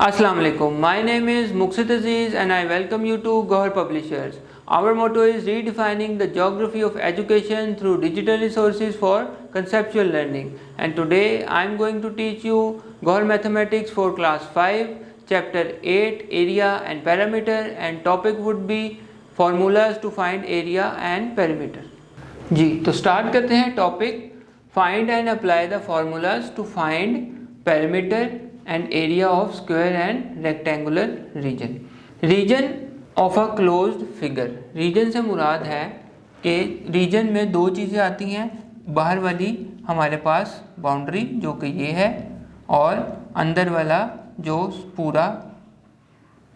Assalamu alaikum. My name is Muqsit Aziz and I welcome you to Gohar Publishers. Our motto is redefining the geography of education through digital resources for conceptual learning. And today I am going to teach you Gohar Mathematics for class 5, chapter 8, area and perimeter, and topic would be formulas to find area and perimeter. जी तो start करते हैं topic find and apply the formulas to find perimeter and area of square and rectangular region. Region of a closed figure. Region से मुराद है कि region में दो चीज़ें आती हैं, बाहर वाली हमारे पास बाउंड्री जो कि ये है और अंदर वाला जो पूरा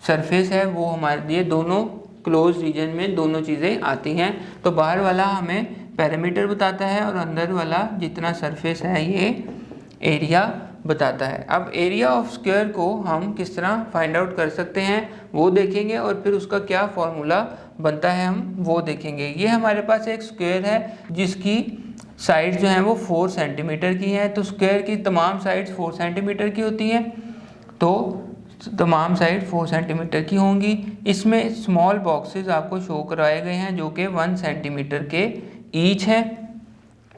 सरफेस है वो हमारे लिए दोनों क्लोज रीजन में दोनों चीज़ें आती हैं। तो बाहर वाला हमें पैरामीटर बताता है और अंदर वाला जितना सरफेस है ये एरिया बताता है। अब एरिया ऑफ स्क्वायर को हम किस तरह फाइंड आउट कर सकते हैं वो देखेंगे और फिर उसका क्या फॉर्मूला बनता है हम वो देखेंगे। ये हमारे पास एक स्क्वायर है जिसकी साइड जो है वो 4 सेंटीमीटर की है। तो स्क्वायर की तमाम साइड्स 4 सेंटीमीटर की होती हैं, तो तमाम साइड 4 सेंटीमीटर की होंगी। इसमें स्मॉल बॉक्सेस आपको शो करवाए गए हैं जो कि 1 सेंटीमीटर के ईच हैं।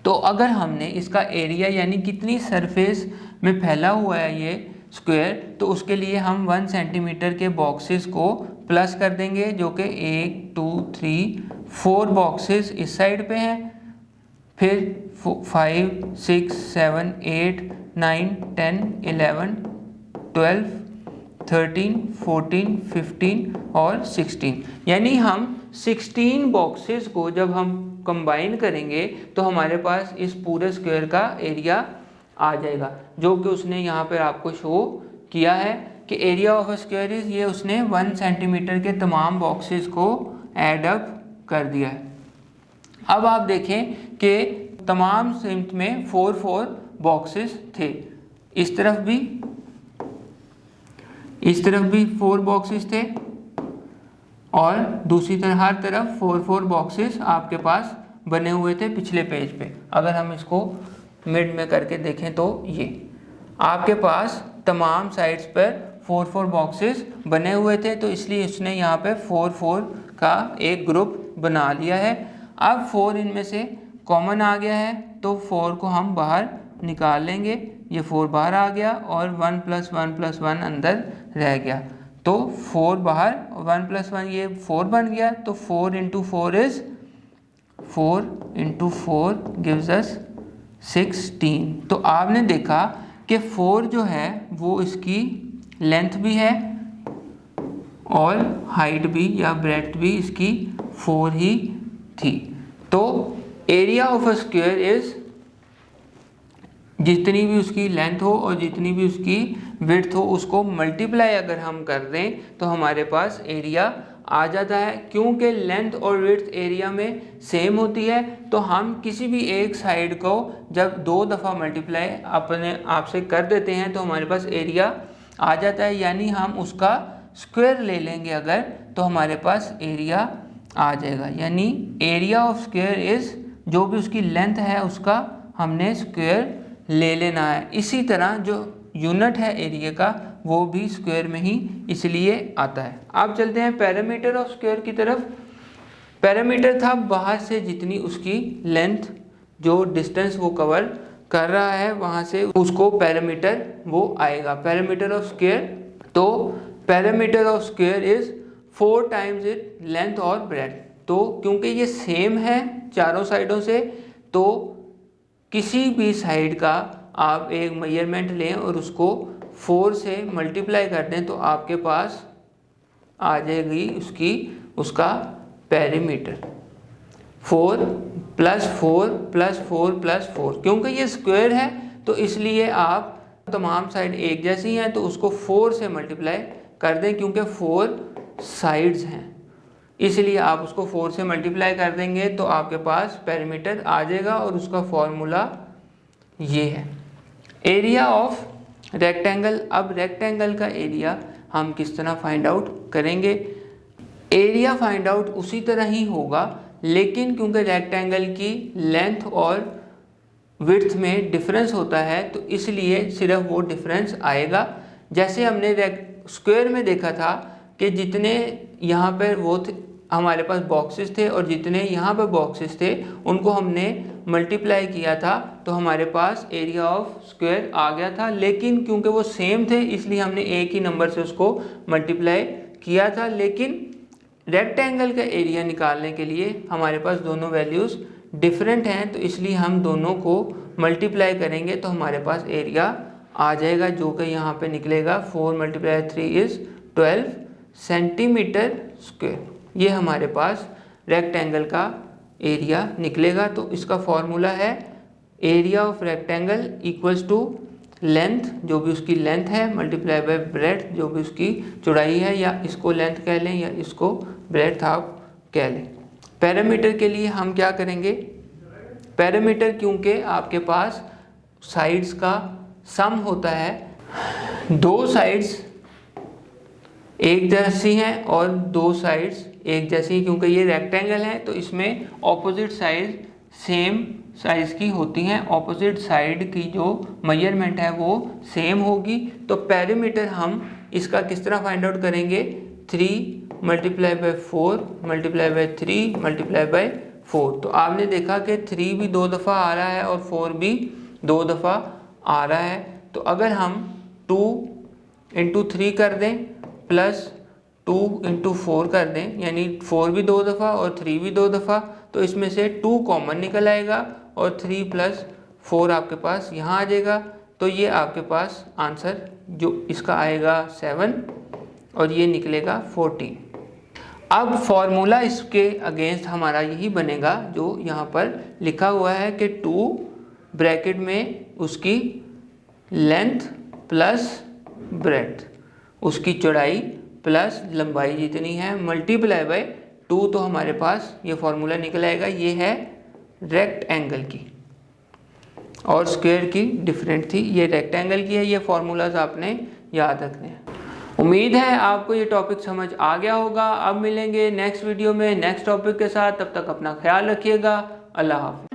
तो अगर हमने इसका एरिया यानी कितनी सरफेस में फैला हुआ है ये स्क्वायर, तो उसके लिए हम 1 सेंटीमीटर के बॉक्सेस को प्लस कर देंगे जो कि 1 2 3 4 बॉक्सेस इस साइड पे हैं, फिर 5 6 7 8 9 10 11 12 13 14 15 और 16, यानी हम 16 बॉक्सेस को जब हम कंबाइन करेंगे तो हमारे पास इस पूरे स्क्वायर का एरिया आ जाएगा, जो कि उसने यहाँ पर आपको शो किया है कि एरिया ऑफ स्क्वायर इज, ये उसने 1 सेंटीमीटर के तमाम बॉक्सेस को ऐड अप कर दिया है। अब आप देखें कि तमाम सिम्ट में 4 बॉक्सेस थे, इस तरफ भी 4 बॉक्सेस थे और दूसरी तरफ हर तरफ 4 बॉक्सेस आपके पास बने हुए थे पिछले पेज पे। अगर हम इसको मिड में करके देखें तो ये आपके पास तमाम साइड्स पर 4 बॉक्सेस बने हुए थे, तो इसलिए उसने यहाँ पे 4 का एक ग्रुप बना लिया है। अब 4 इनमें से कॉमन आ गया है तो 4 को हम बाहर निकाल लेंगे, ये 4 बाहर आ गया और 1 + 1 + 1 अंदर रह गया, तो 4 बाहर 1 + 1 ये 4 बन गया। तो 4 × 4 इज 4 × 4 गिव्स अस 16। तो आपने देखा कि 4 जो है वो इसकी लेंथ भी है और हाइट भी या ब्रेड्थ भी इसकी 4 ही थी। तो area of a square is, जितनी भी उसकी लेंथ हो और जितनी भी उसकी विड्थ हो उसको मल्टीप्लाई अगर हम कर दें तो हमारे पास एरिया आ जाता है। क्योंकि लेंथ और विड्थ एरिया में सेम होती है तो हम किसी भी एक साइड को जब 2 दफ़ा मल्टीप्लाई अपने आप से कर देते हैं तो हमारे पास एरिया आ जाता है, यानी हम उसका स्क्वायर ले लेंगे अगर तो हमारे पास एरिया आ जाएगा। यानी एरिया ऑफ स्क्वायर इज़, जो भी उसकी लेंथ है उसका हमने स्क्वायर ले लेना है। इसी तरह जो यूनिट है एरिया का वो भी स्क्वायर में ही इसलिए आता है। अब चलते हैं पैरामीटर ऑफ स्क्वायर की तरफ। पैरामीटर था बाहर से जितनी उसकी लेंथ, जो डिस्टेंस वो कवर कर रहा है वहाँ से उसको पैरामीटर वो आएगा, पैरामीटर ऑफ स्क्वायर। तो parameter of square is 4 times it length और ब्रेड्थ। तो क्योंकि ये सेम है चारों साइडों से, तो किसी भी साइड का आप एक मेजरमेंट लें और उसको 4 से मल्टीप्लाई कर दें तो आपके पास आ जाएगी उसका पैरामीटर 4 + 4 + 4 + 4। क्योंकि ये स्क्वायर है तो इसलिए आप तमाम साइड एक जैसी हैं तो उसको 4 से मल्टीप्लाई कर दें, क्योंकि 4 साइड्स हैं इसलिए आप उसको 4 से मल्टीप्लाई कर देंगे तो आपके पास पैरामीटर आ जाएगा और उसका फॉर्मूला ये है। Area of rectangle. अब रेक्टेंगल का एरिया हम किस तरह फाइंड आउट करेंगे? एरिया फाइंड आउट उसी तरह ही होगा, लेकिन क्योंकि रेक्टेंगल की लेंथ और विड्थ में डिफरेंस होता है तो इसलिए सिर्फ वो डिफरेंस आएगा। जैसे हमने स्क्वायर में देखा था कि जितने यहाँ पर वो हमारे पास बॉक्सेस थे और जितने यहाँ पर बॉक्सेस थे उनको हमने मल्टीप्लाई किया था तो हमारे पास एरिया ऑफ स्क्वायर आ गया था। लेकिन क्योंकि वो सेम थे इसलिए हमने एक ही नंबर से उसको मल्टीप्लाई किया था। लेकिन रेक्टेंगल का एरिया निकालने के लिए हमारे पास दोनों वैल्यूज़ डिफरेंट हैं, तो इसलिए हम दोनों को मल्टीप्लाई करेंगे तो हमारे पास एरिया आ जाएगा, जो कि यहाँ पे निकलेगा 4 × 3 इज़ 12 सेंटीमीटर स्क्वायर। ये हमारे पास रेक्टेंगल का एरिया निकलेगा। तो इसका फॉर्मूला है area of rectangle equals to length, जो भी उसकी लेंथ है, मल्टीप्लाई बाय ब्रेड्थ, जो भी उसकी चौड़ाई है, या इसको लेंथ कह लें या इसको ब्रेड्थ आप कह लें। पैरामीटर के लिए हम क्या करेंगे, पैरामीटर क्योंकि आपके पास साइड्स का सम होता है, दो साइड्स एक जैसी हैं और दो साइड्स एक जैसी हैं, क्योंकि ये रेक्टेंगल है तो इसमें ऑपोजिट साइड सेम साइज़ की होती हैं, ऑपोजिट साइड की जो मेजरमेंट है वो सेम होगी। तो पैरामीटर हम इसका किस तरह फाइंड आउट करेंगे, 3 × 4 × 3 × 4। तो आपने देखा कि 3 भी 2 दफ़ा आ रहा है और 4 भी 2 दफ़ा आ रहा है। तो अगर हम 2 × 3 कर दें प्लस 2 × 4 कर दें, यानी 4 भी 2 दफ़ा और 3 भी 2 दफ़ा, तो इसमें से 2 कॉमन निकल आएगा और 3 + 4 आपके पास यहाँ आ जाएगा। तो ये आपके पास आंसर जो इसका आएगा 7 और ये निकलेगा 14। अब फॉर्मूला इसके अगेंस्ट हमारा यही बनेगा जो यहाँ पर लिखा हुआ है कि 2 ब्रैकेट में उसकी लेंथ प्लस ब्रेड्थ, उसकी चौड़ाई प्लस लंबाई जितनी है, मल्टीप्लाई बाय 2, तो हमारे पास ये फॉर्मूला निकल आएगा। ये है रेक्टेंगल की और स्क्वायर की डिफरेंट थी, ये रेक्टेंगल की है। ये फार्मूलाज आपने याद रखने हैं। उम्मीद है आपको ये टॉपिक समझ आ गया होगा। अब मिलेंगे नेक्स्ट वीडियो में नेक्स्ट टॉपिक के साथ, तब तक अपना ख्याल रखिएगा। अल्लाह हाफ़िज़।